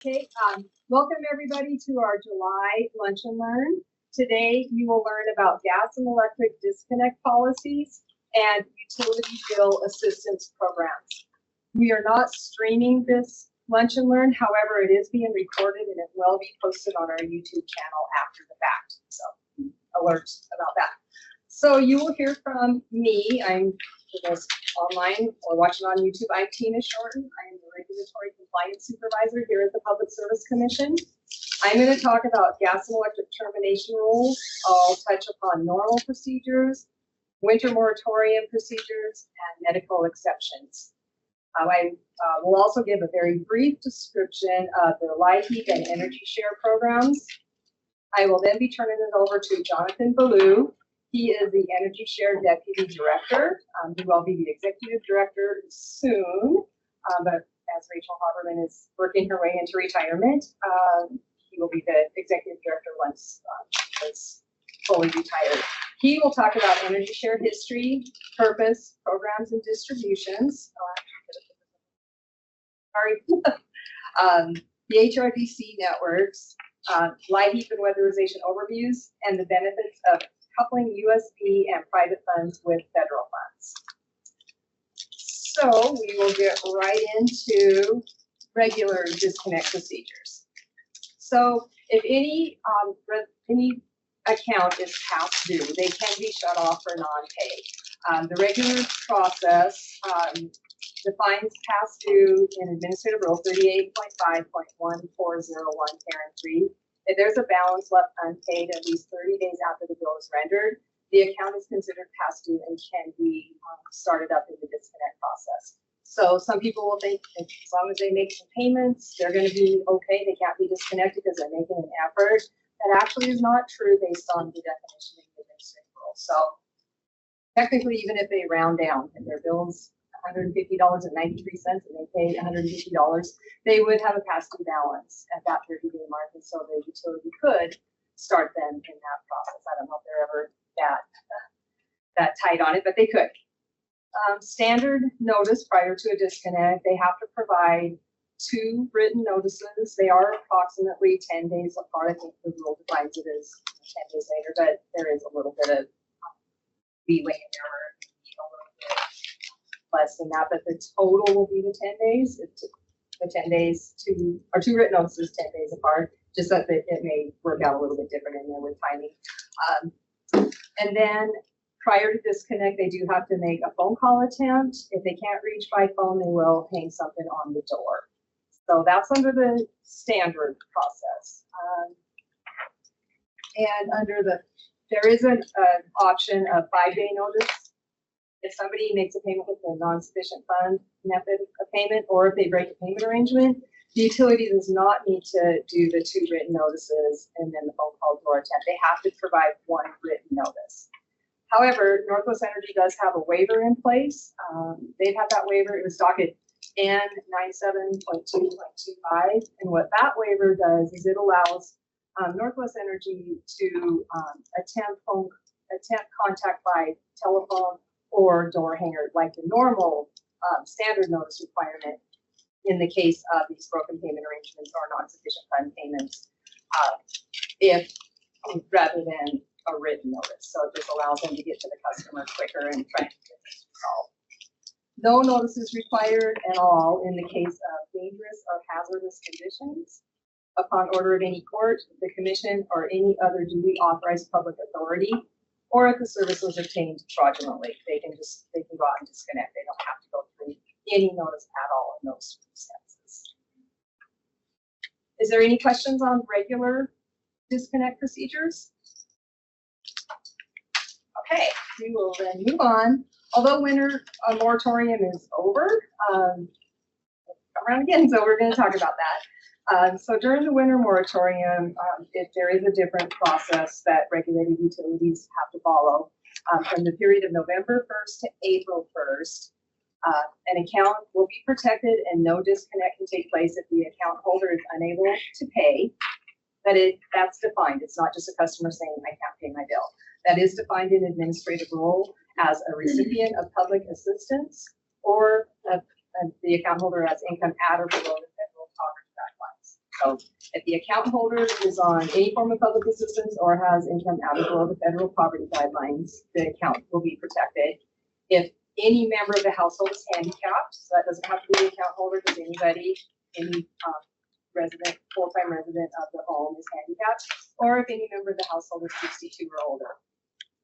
Okay, welcome everybody to our July Lunch and Learn. Today you will learn about gas and electric disconnect policies and utility bill assistance programs. We are not streaming this Lunch and Learn, however, it is being recorded and it will be posted on our YouTube channel after the fact. So alerts about that. So you will hear from me. I'm for those online or watching on YouTube. I'm Tina Shorten. I am the Regulatory Compliance Supervisor here at the Public Service Commission. I'm going to talk about gas and electric termination rules. I'll touch upon normal procedures, winter moratorium procedures, and medical exceptions. I will also give a very brief description of the LIHEAP and Energy Share programs. I will then be turning it over to Jonathan Ballou. He is the Energy Share Deputy Director. He will be the Executive Director soon, but as Rachel Haberman is working her way into retirement, he will be the Executive Director once he is fully retired. He will talk about Energy Share history, purpose, programs, and distributions. The HRDC networks, LIHEAP and weatherization overviews, and the benefits of coupling USB and private funds with federal funds. So we will get right into regular disconnect procedures. So if any account is past due, they can be shut off for non-pay. The regular process defines past due in Administrative Rule 38.5.1401, Parent 3. If there's a balance left unpaid at least 30 days after the bill is rendered, the account is considered past due and can be started up in the disconnect process. So some people will think as long as they make some payments, they're going to be okay. They can't be disconnected because they're making an effort. That actually is not true based on the definition of the administrative rule. So technically, even if they round down and their bill's $150.93 and they pay $150, they would have a past due balance at that 30-day mark, and so the utility could start them in that process. I don't know if they're ever that tight on it, but they could. Standard notice prior to a disconnect, they have to provide 2 written notices. They are approximately 10 days apart. I think the rule defines it as 10 days later, but there is a little bit of leeway in there, or a little bit less than that, but the total will be the 10 days. It's the 10 days or 2 written notices 10 days apart, just that it may work out a little bit different in there with timing. And then prior to disconnect, they do have to make a phone call attempt. If they can't reach by phone, they will hang something on the door. So that's under the standard process. And there is an option of 5-day notice. If somebody makes a payment with a non-sufficient fund method of payment, or if they break a payment arrangement, the utility does not need to do the 2 written notices and then the phone call door attempt. They have to provide 1 written notice. However, Northwest Energy does have a waiver in place. They've had that waiver. It was docket N97.2.25. And what that waiver does is it allows Northwest Energy to attempt contact by telephone or door hanger, like the normal standard notice requirement in the case of these broken payment arrangements or non-sufficient fund payments, rather than a written notice. So it just allows them to get to the customer quicker and try to get this resolved. No notice is required at all in the case of dangerous or hazardous conditions. Upon order of any court, the commission, or any other duly authorized public authority, or if the service was obtained fraudulently, they can go out and disconnect. They don't have to go through any notice at all in those circumstances. Is there any questions on regular disconnect procedures? Okay, we will then move on. Although winter moratorium is over, come around again, so we're going to talk about that. So during the winter moratorium, if there is a different process that regulated utilities have to follow, from the period of November 1st to April 1st, an account will be protected and no disconnect can take place if the account holder is unable to pay. That's defined. It's not just a customer saying, I can't pay my bill. That is defined in administrative rule as a recipient of public assistance or the account holder has income at or below the federal poverty guidelines. So if the account holder is on any form of public assistance or has income out of below the federal poverty guidelines, the account will be protected. If any member of the household is handicapped, so that doesn't have to be the account holder, because anybody, any resident, full-time resident of the home is handicapped, or if any member of the household is 62 or older.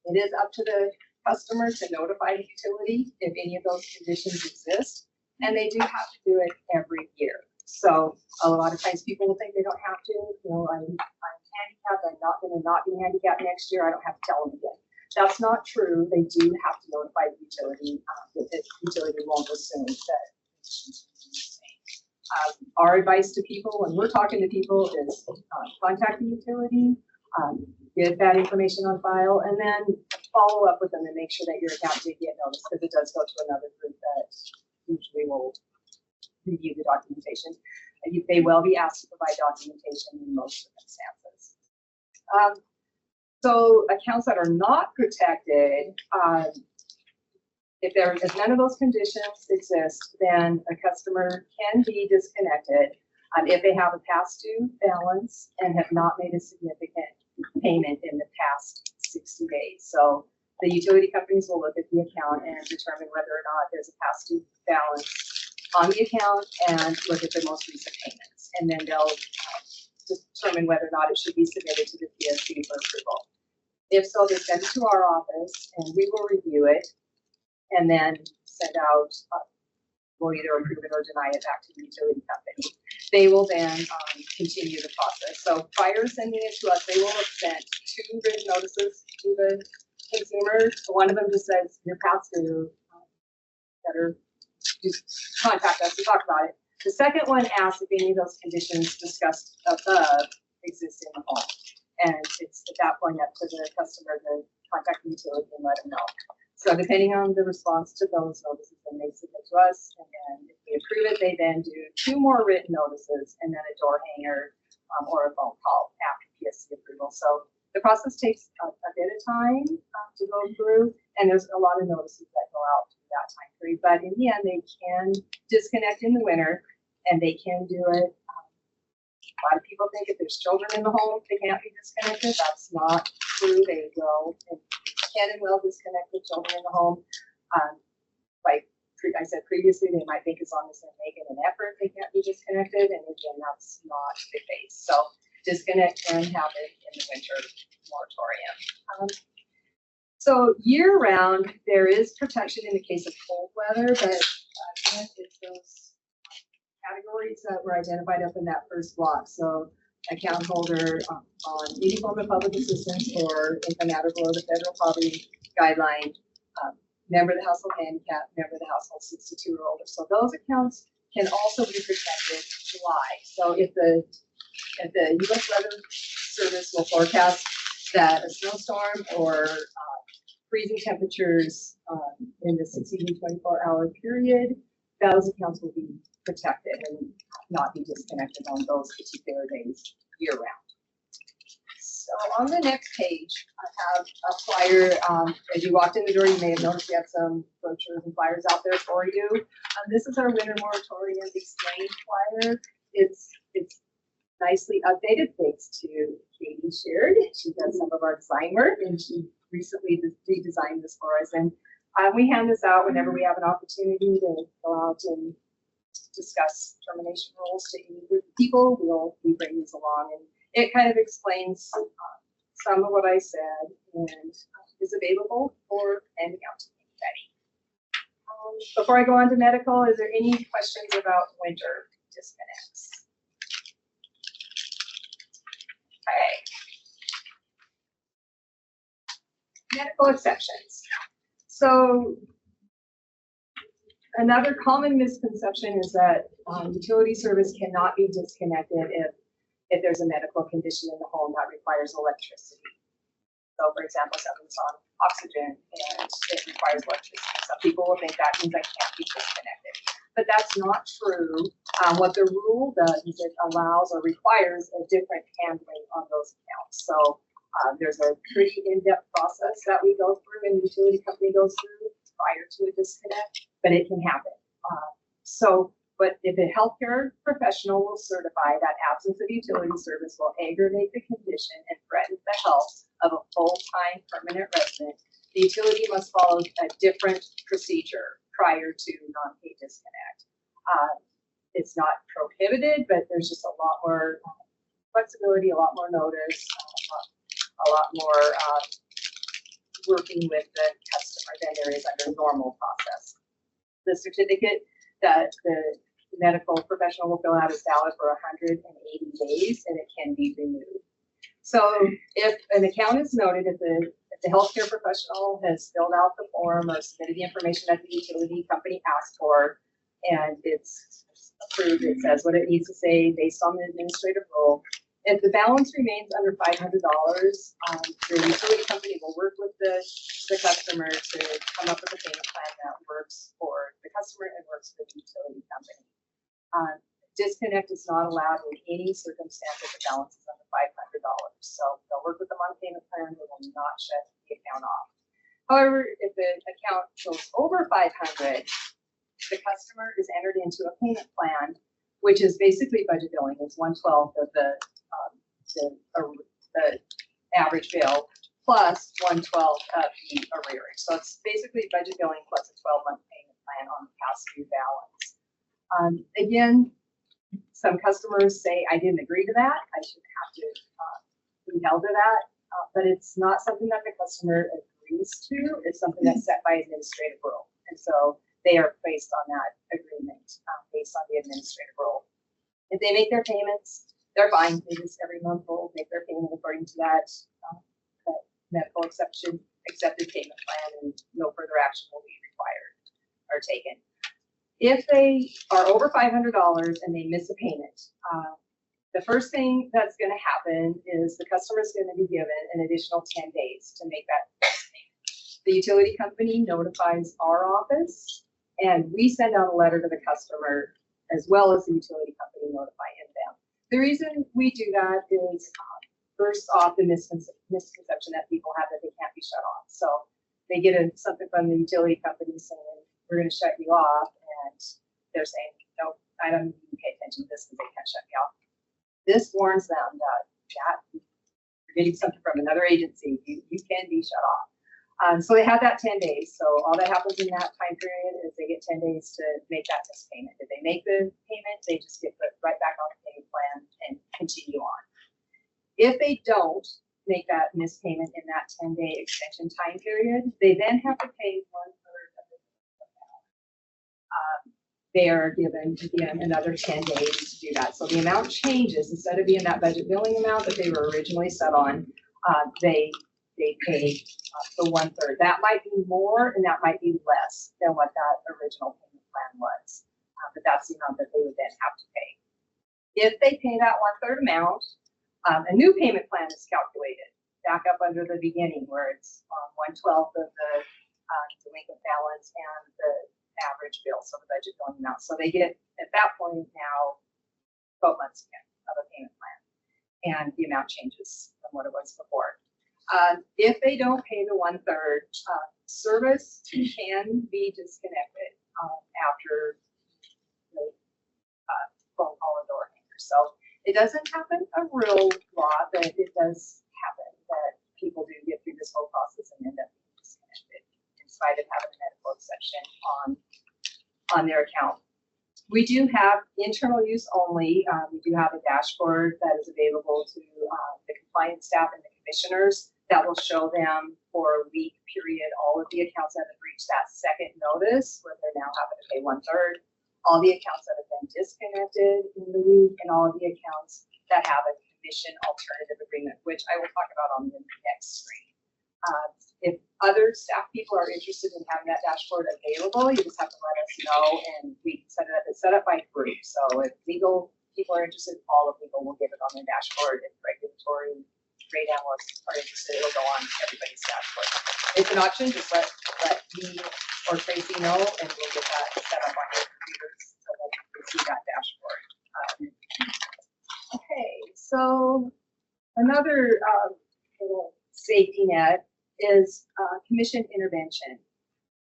It is up to the customer to notify the utility if any of those conditions exist, and they do have to do it every year. So a lot of times people will think they don't have to. You know, I'm handicapped. I'm not going to not be handicapped next year. I don't have to tell them again. That's not true. They do have to notify the utility. The utility won't assume that. Our advice to people when we're talking to people is contact the utility, get that information on file, and then follow up with them and make sure that your account did get noticed, because it does go to another group that usually will review the documentation. And they will be asked to provide documentation in most circumstances. So accounts that are not protected, if none of those conditions exist, then a customer can be disconnected if they have a past due balance and have not made a significant payment in the past 60 days. So the utility companies will look at the account and determine whether or not there's a past due balance on the account and look at the most recent payments. And then they'll determine whether or not it should be submitted to the PSC for approval. If so, they send it to our office and we will review it and then send out, we'll either approve it or deny it back to the utility company. They will then continue the process. So prior to sending it to us, they will have sent 2 written notices to the consumer. One of them just says, you're past due, better contact us to talk about it. The second one asks if any of those conditions discussed above exist in the home. And it's at that point up to the customer to contact the utility and let them know. So depending on the response to those notices, then they submit to us, and then if we approve it, they then do 2 more written notices and then a door hanger or a phone call after PSC approval. So the process takes a bit of time to go through, and there's a lot of notices that go out through that time period. But in the end, they can disconnect in the winter, and they can do it. A lot of people think if there's children in the home, they can't be disconnected. That's not true. They will and can and will disconnect the children in the home. Like I said previously, they might think as long as they're making an effort, they can't be disconnected. And again, that's not the case. So disconnect can happen in the winter moratorium. So year round, there is protection in the case of cold weather, but again, it's those categories that were identified up in that first block. So account holder on any form of public assistance or income out or below the federal poverty guideline, member of the household handicap, member of the household 62 or older. So those accounts can also be protected July. So if the U.S. Weather Service will forecast that a snowstorm or freezing temperatures in the 16 to 24-hour period, those accounts will be protected and not be disconnected on those particular days year round. So on the next page, I have a flyer. As you walked in the door, you may have noticed we have some brochures and flyers out there for you. This is our winter moratorium explained flyer. It's nicely updated thanks to Katie Sheard. She does some of our design work, and she recently redesigned this for us. And we hand this out whenever we have an opportunity to go out and discuss termination rules to any group of people. We bring these along, and it kind of explains some of what I said and is available for handing out to anybody. Before I go on to medical, is there any questions about winter disconnects? Okay. Medical exceptions. So another common misconception is that utility service cannot be disconnected if there's a medical condition in the home that requires electricity. So for example, someone's on oxygen and it requires electricity. Some people will think that means I can't be disconnected, but that's not true. What the rule does is it allows or requires a different handling on those accounts. So there's a pretty in-depth process that we go through and the utility company goes through prior to a disconnect, but it can happen. So But if a healthcare professional will certify that absence of utility service will aggravate the condition and threaten the health of a full-time permanent resident, the utility must follow a different procedure prior to non-pay disconnect. It's not prohibited, but there's just a lot more flexibility, a lot more notice, a lot more working with the customer than there is under normal process. The certificate that the medical professional will fill out is valid for 180 days, and it can be renewed. So if an account is noted, if the healthcare professional has filled out the form or submitted the information that the utility company asked for, and it's approved, it says what it needs to say based on the administrative rule. If the balance remains under $500, the utility company will work with the customer to come up with a payment plan that works for the customer and works for the utility company. Disconnect is not allowed in any circumstance if the balance is under $500. So they'll work with them on a payment plan. They will not shut the account off. However, if the account goes over 500, the customer is entered into a payment plan, which is basically budget billing. It's 1/12 of the average bill plus 1/12 of the arrearage. So it's basically budget billing plus a 12-month payment plan on the past due balance. Again, some customers say, I didn't agree to that. I shouldn't have to be held to that. But it's not something that the customer agrees to. It's something that's set by administrative rule. And so they are placed on that agreement based on the administrative rule. If they make their payments, they're fine. They just every month will make their payment according to that medical accepted payment plan, and no further action will be required or taken. If they are over $500 and they miss a payment, the first thing that's going to happen is the customer is going to be given an additional 10 days to make that payment. The utility company notifies our office, and we send out a letter to the customer as well as the utility company notifying them. The reason we do that is, first off, the misconception that people have that they can't be shut off. So they get something from the utility company saying, we're going to shut you off, and they're saying, no, I don't need to pay attention to this because they can't shut me off. This warns them that you're getting something from another agency. You can be shut off. So they have that 10 days. So all that happens in that time period is they get 10 days to make that missed payment. If they make the payment, they just get put right back on the payment plan and continue on. If they don't make that missed payment in that 10-day extension time period, they then have to pay 1/3 of the amount. They are given, again, another 10 days to do that. So the amount changes. Instead of being that budget billing amount that they were originally set on, they pay the 1/3. That might be more and that might be less than what that original payment plan was. But that's the amount that they would then have to pay. If they pay that 1/3 amount, a new payment plan is calculated back up under the beginning where it's 1/12 of the delinquent balance and the average bill, so the budget billing amount. So they get, at that point now, 12 months again of a payment plan. And the amount changes from what it was before. If they don't pay the 1/3, service can be disconnected after the phone call or door hanger. So it doesn't happen a real lot, but it does happen that people do get through this whole process and end up being disconnected in spite of having a medical exception on their account. We do have internal use only. We do have a dashboard that is available to the compliance staff and the commissioners that will show them for a week period all of the accounts that have reached that second notice where they're now having to pay 1/3, all the accounts that have been disconnected in the week, and all of the accounts that have a commission alternative agreement, which I will talk about on the next screen. If other staff people are interested in having that dashboard available, you just have to let us know and we can set it up. It's set up by group. So if legal people are interested, all of legal will get it on their dashboard. If regulatory rate analysts are interested, it'll go on everybody's dashboard. It's an option. Just let me or Tracy know and we'll get that set up on your computers so that you can see that dashboard. Okay, so another little safety net is commission intervention.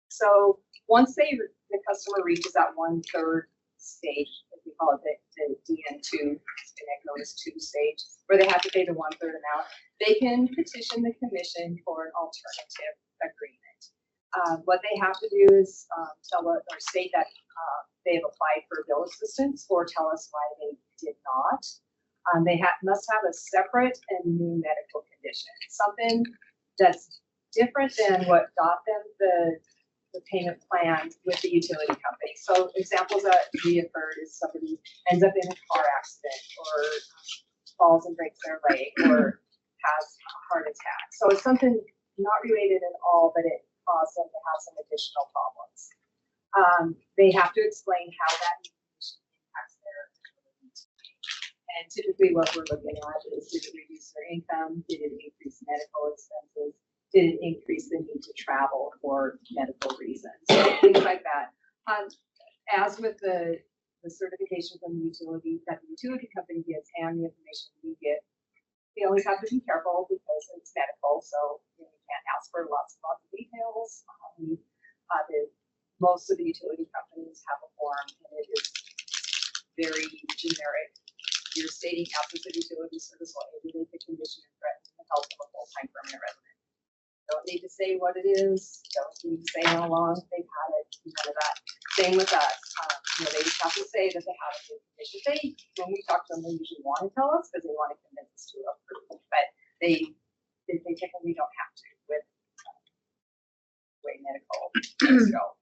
So once the customer reaches that 1/3 stage, as we call it, the DN2, Connect Notice 2 stage, where they have to pay the 1/3 amount. They can petition the commission for an alternative agreement. What they have to do is tell us or state that they have applied for bill assistance or tell us why they did not. They must have a separate and new medical condition, something that's different than what got them the payment plan with the utility company. So examples that we have heard is somebody ends up in a car accident or falls and breaks their leg or has a heart attack. So it's something not related at all, but it caused them to have some additional problems. They have to explain how that condition impacts their ability to pay. And typically what we're looking at is, did it reduce their income? Did it increase medical expenses? Did it increase the need to travel for medical reasons? So things like that. As with the certification from the utility that the utility company gets and the information we get, we always have to be careful because it's medical, so we can't ask for lots of details. Most of the utility companies have a form, and it is very generic. You're stating absence of utility service will aggravate the condition and threaten the health of a full-time permanent resident. Don't need to say what it is. Don't need to say how long they've had it. None of that. Same with us. They just have to say that they have a good condition. When we talk to them, they usually want to tell us because they want to convince us to approve. But they typically don't have to with the way medical things go.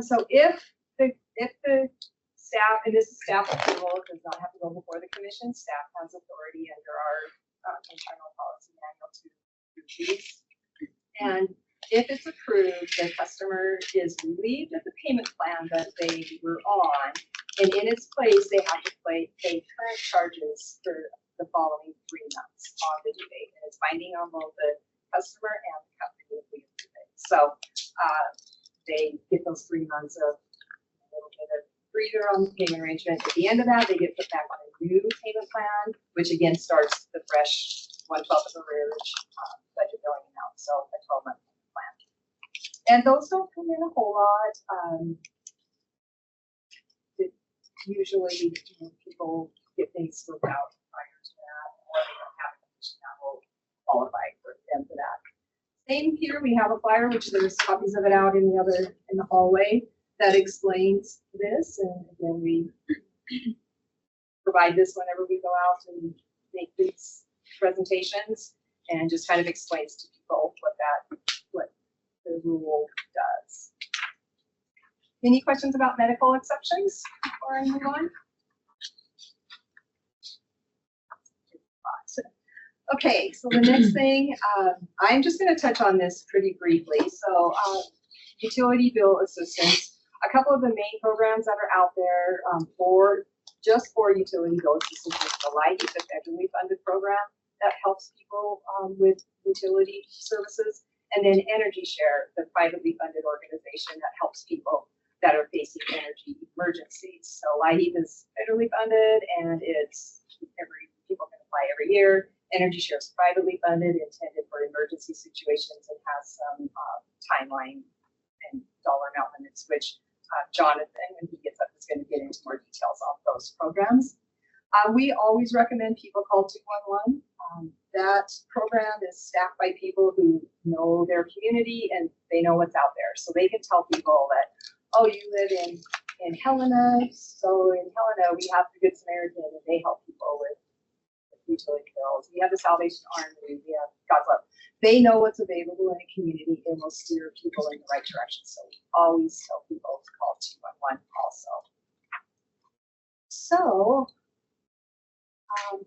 So if the staff, and this is staff approval, it does not have to go before the commission. Staff has authority under our internal policy manual to approve these. And if it's approved, the customer is relieved of the payment plan that they were on, and in its place, they have to pay current charges for the following 3 months on the due date. And it's binding on both the customer and the company if we approve it. So they get those 3 months of a little bit of breather on the payment arrangement. At the end of that, they get put back on a new payment plan, which again starts the fresh 1/12 of arrearage budget billing amount, so a 12-month payment plan. And those don't come in a whole lot. Usually, people get things worked out prior to that, or they don't have a condition that will qualify for them for that. Same here, we have a flyer, which there's copies of it out in the hallway that explains this. And again, we provide this whenever we go out and make these presentations, and just kind of explains to people what the rule does. Any questions about medical exceptions before I move on? Okay, so the next thing, I'm just going to touch on this pretty briefly. So utility bill assistance, a couple of the main programs that are out there for utility bill assistance is the LIHEAP, the federally funded program that helps people with utility services, and then Energy Share, the privately funded organization that helps people that are facing energy emergencies. So LIHEAP is federally funded, and people can apply every year. Energy Share is privately funded, intended for emergency situations, and has some timeline and dollar amount limits, which Jonathan, when he gets up, is going to get into more details on those programs. We always recommend people call 211. That program is staffed by people who know their community and they know what's out there. So they can tell people that, oh, you live in Helena, so in Helena we have the Good Samaritan, and they help people with utility bills. We have the Salvation Army, we have God's Love. They know what's available in a community and will steer people in the right direction. So we always tell people to call 211 also. So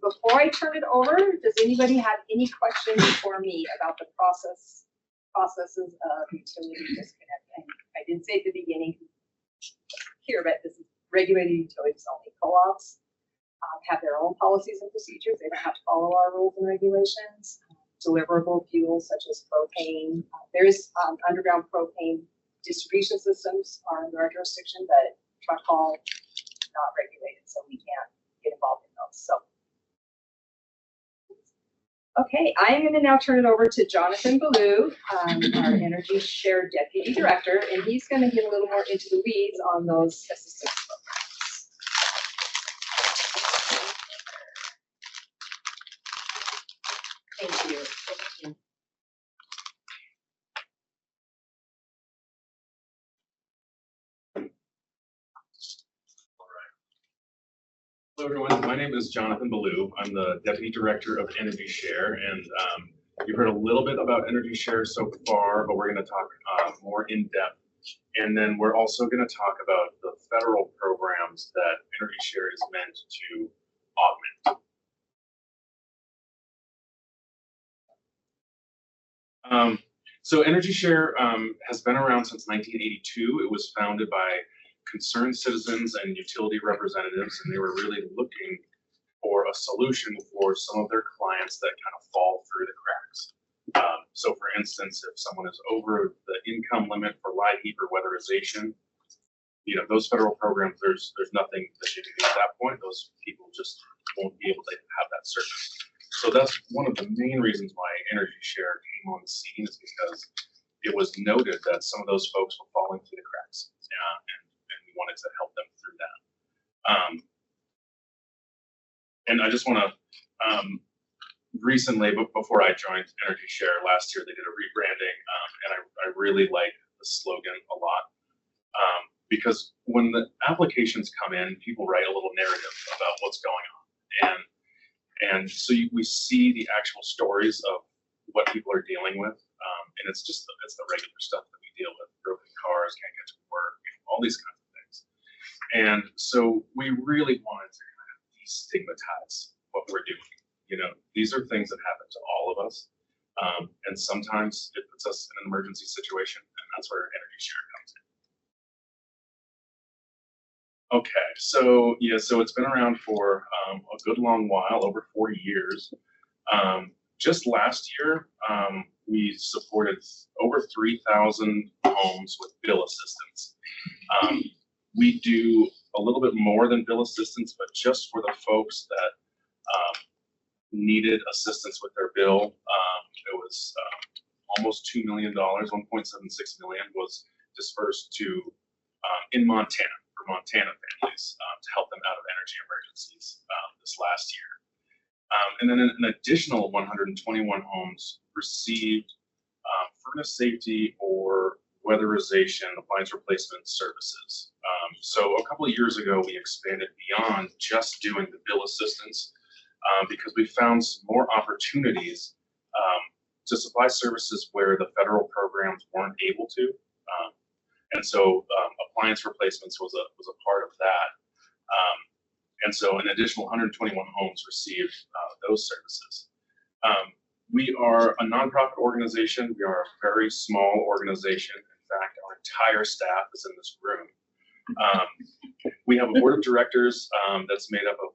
before I turn it over, does anybody have any questions for me about the processes of utility disconnect? And I did say at the beginning here, but this is regulated utilities only. Co-ops have their own policies and procedures. They don't have to follow our rules and regulations. Deliverable fuels such as propane. There's underground propane distribution systems are under our jurisdiction, but truck haul not regulated, so we can't get involved in those. So, okay, I am going to now turn it over to Jonathan Ballou, our Energy Share Deputy Director, and he's going to get a little more into the weeds on those assistance programs. Thank you. Hello, everyone. My name is Jonathan Ballou. I'm the Deputy Director of Energy Share, and you've heard a little bit about Energy Share so far, but we're going to talk more in depth. And then we're also going to talk about the federal programs that Energy Share is meant to augment. So Energy Share has been around since 1982. It was founded by concerned citizens and utility representatives, and they were really looking for a solution for some of their clients that kind of fall through the cracks. So for instance, if someone is over the income limit for LIHEAP or weatherization, you know, those federal programs, there's nothing that you can do at that point. Those people just won't be able to have that service. So that's one of the main reasons why Energy Share came on the scene, is because it was noted that some of those folks were falling through the cracks, and we wanted to help them through that. And I just want to, recently, but before I joined Energy Share last year, they did a rebranding, and I really like the slogan a lot, because when the applications come in, people write a little narrative about what's going on, and so we see the actual stories of what people are dealing with, and it's the regular stuff that we deal with: broken cars, can't get to work, all these kinds of things. And so we really wanted to kind of destigmatize what we're doing. You know, these are things that happen to all of us, and sometimes it puts us in an emergency situation, and that's where Energy Share comes in. Okay, so yeah, so it's been around for a good long while, over 40 years. Just last year, we supported over 3,000 homes with bill assistance. We do a little bit more than bill assistance, but just for the folks that needed assistance with their bill, it was almost $2 million, 1.76 million was dispersed to in Montana, for Montana families, to help them out of energy emergencies this last year. And then an additional 121 homes received furnace safety or weatherization appliance replacement services. So a couple of years ago, we expanded beyond just doing the bill assistance, because we found some more opportunities to supply services where the federal programs weren't able to. And so appliance replacements was a part of that. And so an additional 121 homes received those services. We are a nonprofit organization. We are a very small organization. In fact, our entire staff is in this room. We have a board of directors that's made up of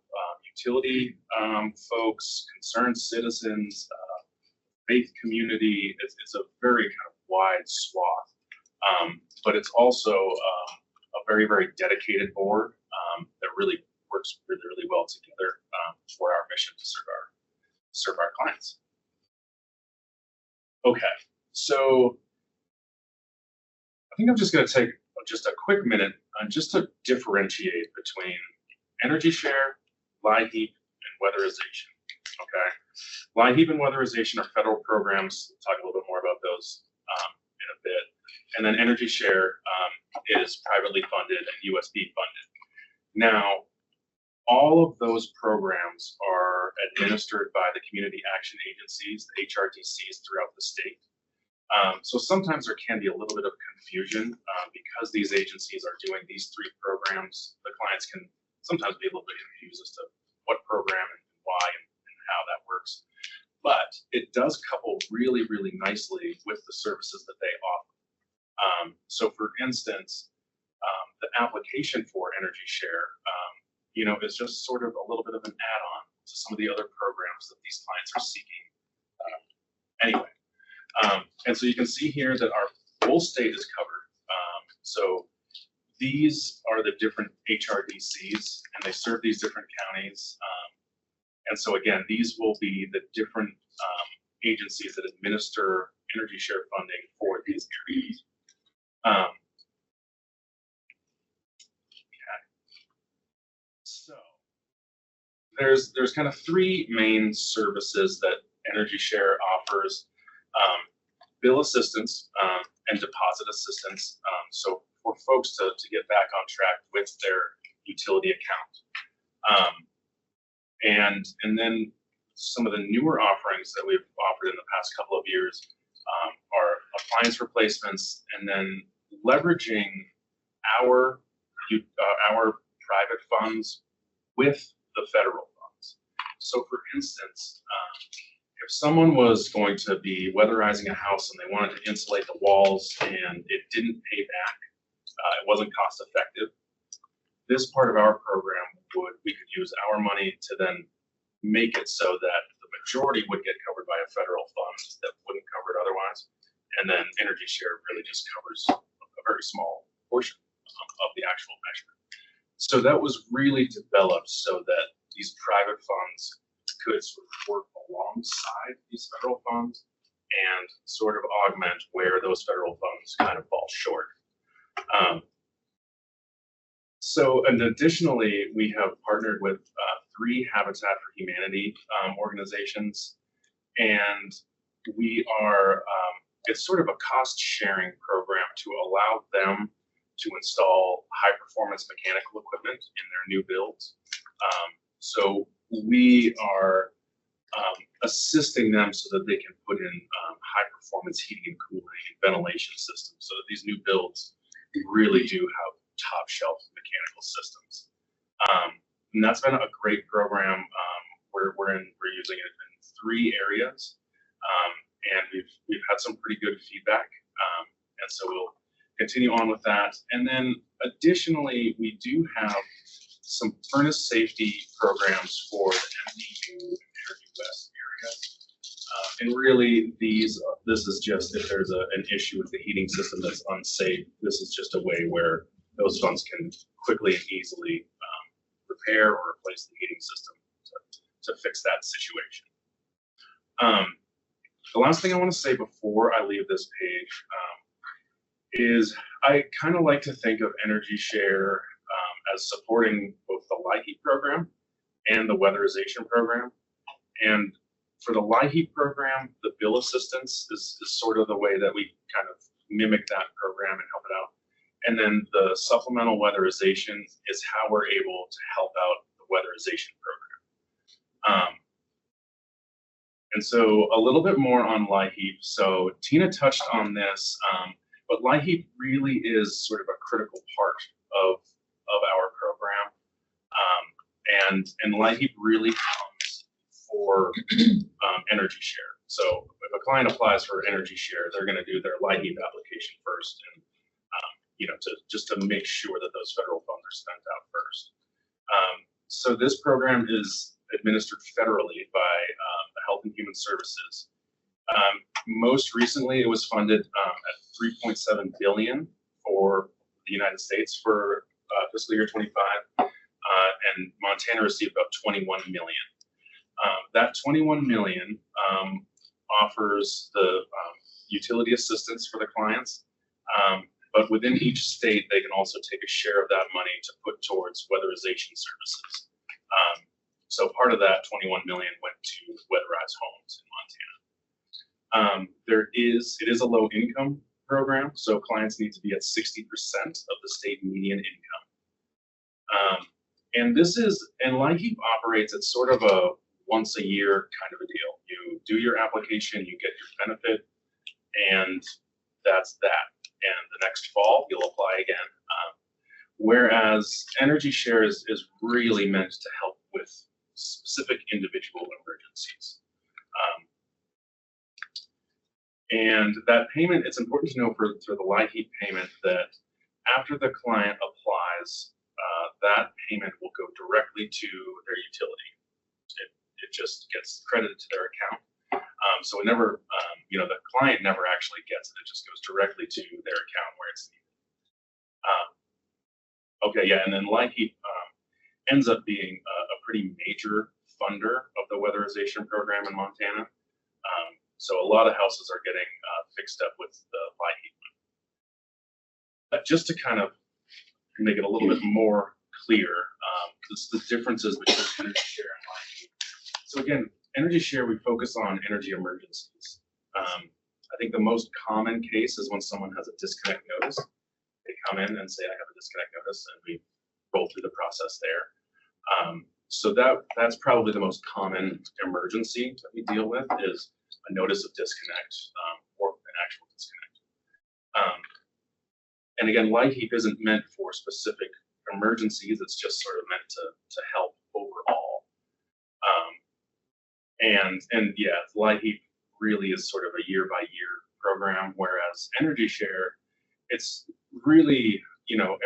utility folks, concerned citizens, faith community. It's a very kind of wide swath, but it's also a very, very dedicated board that really works really, really well together for our mission to serve our clients. Okay, so I think I'm just going to take just a quick minute just to differentiate between Energy Share, LIHEAP, and weatherization. Okay, LIHEAP and weatherization are federal programs. We'll talk a little bit more about those in a bit. And then Energy Share is privately funded and USB funded. Now, all of those programs are administered by the community action agencies, the HRDCs throughout the state. So sometimes there can be a little bit of confusion because these agencies are doing these three programs. The clients can sometimes be a little bit confused as to what program and why and how that works. But it does couple really, really nicely with the services that they offer. So for instance, the application for Energy Share, is just sort of a little bit of an add-on to some of the other programs that these clients are seeking. Anyway, and so you can see here that our whole state is covered. So these are the different HRDCs, and they serve these different counties. And so again, these will be the different agencies that administer Energy Share funding for these areas. So there's kind of three main services that Energy Share offers bill assistance and deposit assistance. So for folks to get back on track with their utility account. And then some of the newer offerings that we've offered in the past couple of years are appliance replacements, and then leveraging our private funds with the federal funds. So for instance, if someone was going to be weatherizing a house and they wanted to insulate the walls and it didn't pay back, it wasn't cost effective, this part of our program we could use our money to then make it so that the majority would get covered by a federal fund that wouldn't cover it otherwise. And then Energy Share really just covers a very small portion of the actual measurement. So that was really developed so that these private funds could sort of work alongside these federal funds and sort of augment where those federal funds kind of fall short. And additionally, we have partnered with 3 Habitat for Humanity organizations, and we are, it's sort of a cost sharing program to allow them to install high performance mechanical equipment in their new builds. So we are assisting them so that they can put in high performance heating and cooling and ventilation systems, so that these new builds really do have top shelf mechanical systems. And that's been a great program. We're using it in 3 areas, and we've had some pretty good feedback, and so we'll continue on with that. And then additionally, we do have some furnace safety programs for the MDU and Energy West areas. And really, this is just if there's an issue with the heating system that's unsafe, this is just a way where those funds can quickly and easily repair or replace the heating system to fix that situation. The last thing I want to say before I leave this page is I kind of like to think of Energy Share as supporting both the LIHEAP program and the weatherization program. And for the LIHEAP program, the bill assistance is sort of the way that we kind of mimic that program and help it out. And then the supplemental weatherization is how we're able to help out the weatherization program. And so a little bit more on LIHEAP. So Tina touched on this, but LIHEAP really is sort of a critical part of our program. And LIHEAP really comes for Energy Share. So if a client applies for Energy Share, they're going to do their LIHEAP application first, and just to make sure that those federal funds are spent out first. So this program is administered federally by the Health and Human Services. Most recently, it was funded at $3.7 billion for the United States for fiscal year 25, and Montana received about 21 million. That 21 million offers the utility assistance for the clients, but within each state, they can also take a share of that money to put towards weatherization services. So part of that 21 million went to weatherize homes in Montana. It is a low income program, so clients need to be at 60% of the state median income. And LIHEAP operates at sort of a once a year kind of a deal. You do your application, you get your benefit, and that's that. And the next fall, you'll apply again. Whereas Energy Share is really meant to help with specific individual emergencies. And that payment, it's important to know for the LIHEAP payment that after the client applies, that payment will go directly to their utility. It just gets credited to their account. So it never, the client never actually gets it. It just goes directly to their account where it's needed. Okay, yeah, and then LIHEAP ends up being a pretty major funder of the weatherization program in Montana. So a lot of houses are getting fixed up with the LIHEAP. Just to kind of make it a little bit more clear, the differences between Energy Share and LIHEAP. So again, Energy Share, we focus on energy emergencies. I think the most common case is when someone has a disconnect notice. They come in and say, I have a disconnect notice, and we go through the process there. So that's probably the most common emergency that we deal with is a notice of disconnect or an actual disconnect. And again, LIHEAP isn't meant for specific emergencies. It's just sort of meant to help overall. And yeah, LIHEAP really is sort of a year-by-year program, whereas Energy Share, it's really,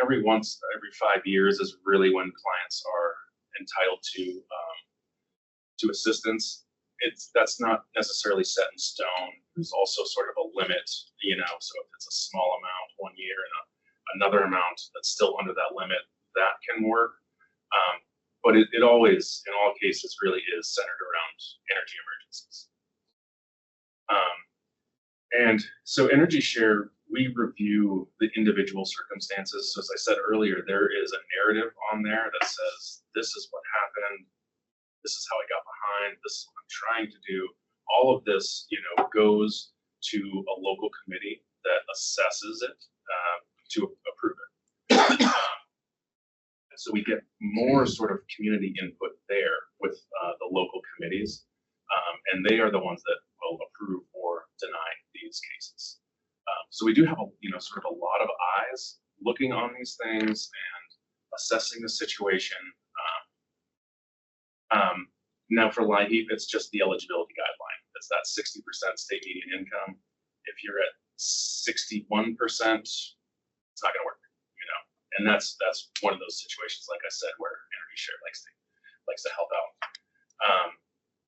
every 5 years is really when clients are entitled to assistance. That's not necessarily set in stone. There's also sort of a limit, so if it's a small amount 1 year and another amount that's still under that limit, that can work. But it always, in all cases, really is centered around energy emergencies. And so Energy Share, we review the individual circumstances. So as I said earlier, there is a narrative on there that says, this is what happened, this is how I got behind, this is what I'm trying to do. All of this, goes to a local committee that assesses it to approve it. And so we get more sort of community input there with the local committees, and they are the ones that will approve or deny these cases. So we do have sort of a lot of eyes looking on these things and assessing the situation. Now for LIHEAP, it's just the eligibility guideline. It's that 60% state median income. If you're at 61%, it's not going to work, And that's one of those situations, like I said, where Energy Share likes to help out.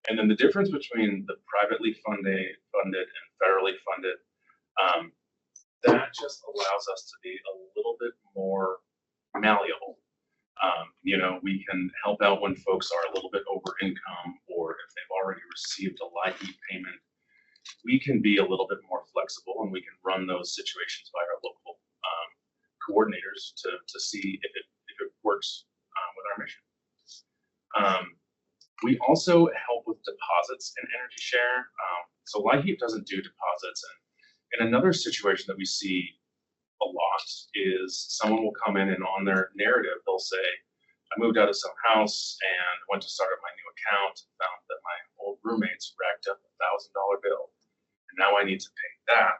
And then the difference between the privately funded and federally funded, that just allows us to be a little bit more malleable. We can help out when folks are a little bit over income, or if they've already received a LIHEAP payment, we can be a little bit more flexible, and we can run those situations by our local coordinators to see if it works with our mission. We also help with deposits in Energy Share. So LIHEAP doesn't do deposits, and another situation that we see a lot is someone will come in and on their narrative, they'll say, I moved out of some house and went to start up my new account and found that my old roommates racked up $1,000 bill. And now I need to pay that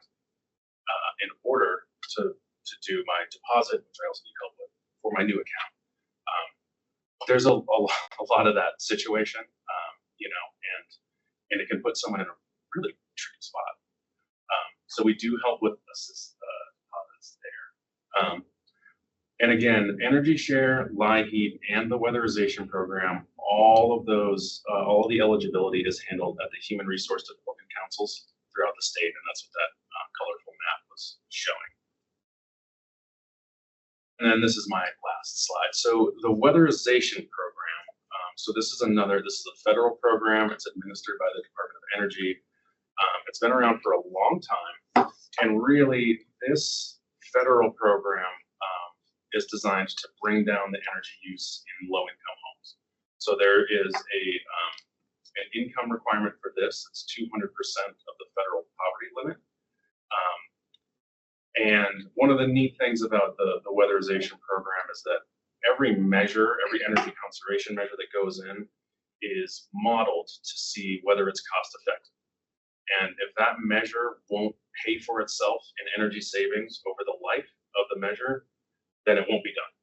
in order to do my deposit, which I also need help with, for my new account. There's a lot of that situation, and it can put someone in a really tricky spot. So we do help with deposits there. And again, Energy Share, LIHEAP, and the weatherization program, all of the eligibility is handled at the Human Resource Development Councils throughout the state, and that's what that colorful map was showing. And then this is my last slide. So the weatherization program, so this is a federal program. It's administered by the Department of Energy. It's been around for a long time, and really this federal program is designed to bring down the energy use in low-income homes. So there is an income requirement for this. It's 200% of the federal poverty limit. And one of the neat things about the weatherization program is that every energy conservation measure that goes in is modeled to see whether it's cost effective. And if that measure won't pay for itself in energy savings over the life of the measure, then it won't be done.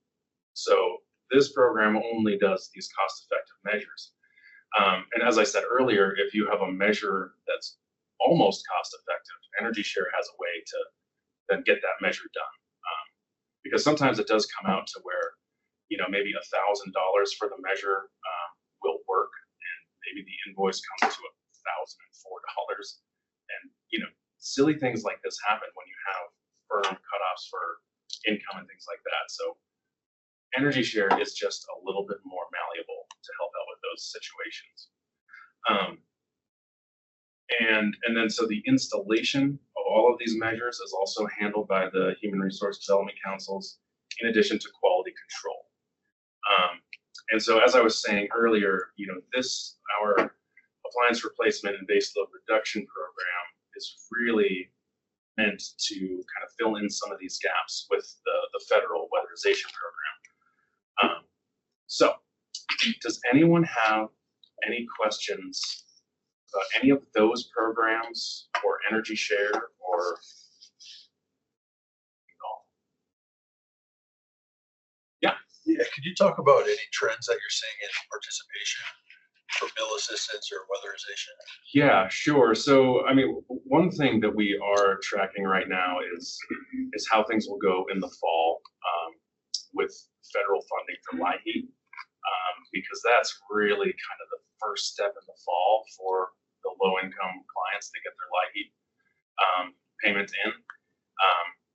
So this program only does these cost-effective measures. And as I said earlier, if you have a measure that's almost cost-effective, Energy Share has a way to then get that measure done. Because sometimes it does come out to where, maybe $1,000 for the measure will work, and maybe the invoice comes to $1,004. And, silly things like this happen when you have firm cutoffs for income and things like that. So Energy Share is just a little bit more malleable to help out with those situations. And then so the installation of all of these measures is also handled by the Human Resource Development Councils, in addition to quality control. And so as I was saying earlier, our appliance replacement and base load reduction program is really meant to kind of fill in some of these gaps with the federal weatherization program. So, does anyone have any questions about any of those programs or Energy Share or Yeah, could you talk about any trends that you're seeing in participation for bill assistance or weatherization? Yeah, sure. So, I mean, one thing that we are tracking right now is how things will go in the fall with federal funding for LIHEAP, because that's really kind of the first step in the fall for the low-income clients to get their LIHEAP payment in.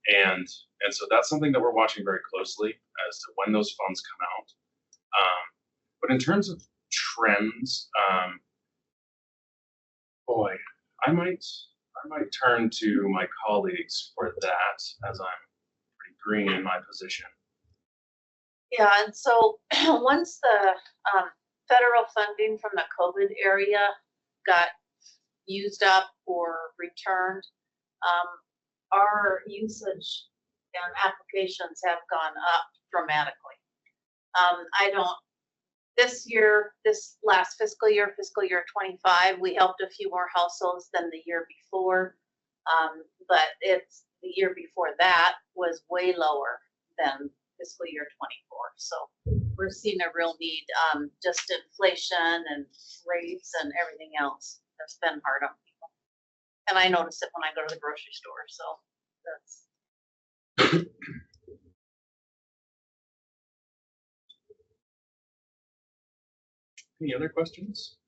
And so that's something that we're watching very closely as to when those funds come out. But in terms of trends, boy, I might turn to my colleagues for that, as I'm pretty green in my position. Yeah, and so once the federal funding from the COVID area got used up or returned, our usage and applications have gone up dramatically. This last fiscal year 25, we helped a few more households than the year before, but the year before that was way lower than fiscal year 24. So we're seeing a real need, just inflation and rates and everything else that's been hard on people. And I notice it when I go to the grocery store, so that's. Any other questions?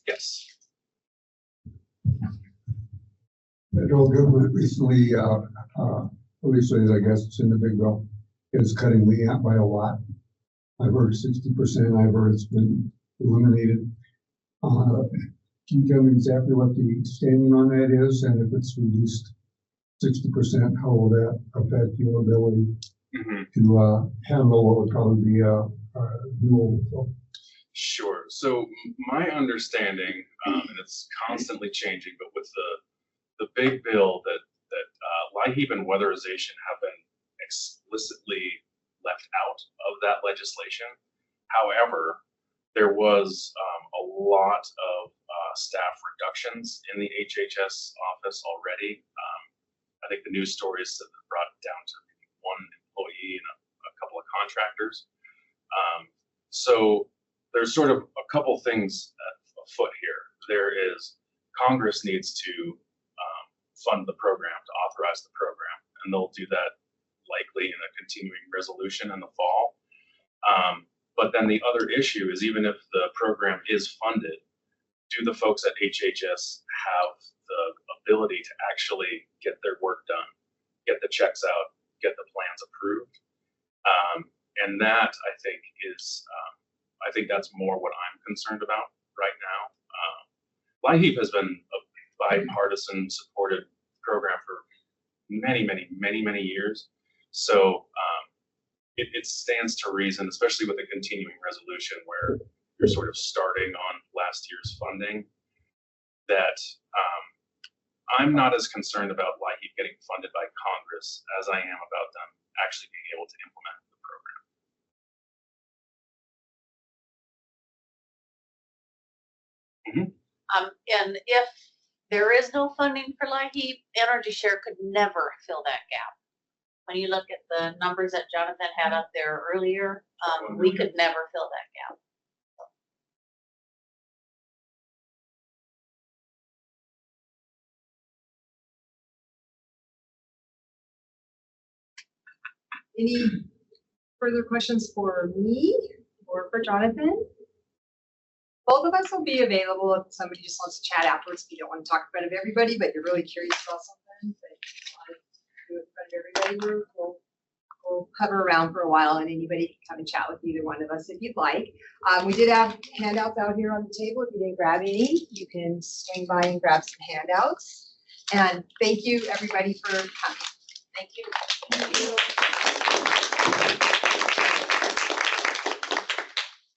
Yes. Federal government recently, I guess it's in the big bill, is cutting LEAP by a lot. I've heard 60%. I've heard it's been eliminated. Can you tell me exactly what the standing on that is, and if it's reduced 60%, how will that affect your ability to handle what would probably be a new overflow? Sure. So my understanding, and it's constantly changing, but with the big bill that LIHEAP and weatherization have been explicitly left out of that legislation. However, there was a lot of staff reductions in the HHS office already. I think the news stories that brought it down to one employee and a couple of contractors. So there's sort of a couple things afoot here. There is Congress needs to fund the program, to authorize the program, and they'll do that likely in a continuing resolution in the fall. But then the other issue is, even if the program is funded, do the folks at HHS have the ability to actually get their work done, get the checks out, get the plans approved? And that, I think, is, I think that's more what I'm concerned about right now. LIHEAP has been a bipartisan supported program for many years. So it stands to reason, especially with a continuing resolution where you're sort of starting on last year's funding, that I'm not as concerned about LIHEAP getting funded by Congress as I am about them actually being able to implement the program. And if there is no funding for LIHEAP, Energy Share could never fill that gap. When you look at the numbers that Jonathan had up there earlier, we could never fill that gap. Any further questions for me or for Jonathan? Both of us will be available if somebody just wants to chat afterwards. If you don't want to talk in front of everybody, but you're really curious about something, but you want to do it in front of everybody, we'll hover around for a while, and anybody can come and chat with either one of us if you'd like. We did have handouts out here on the table. If you didn't grab any, you can swing by and grab some handouts. And thank you, everybody, for coming. Thank you.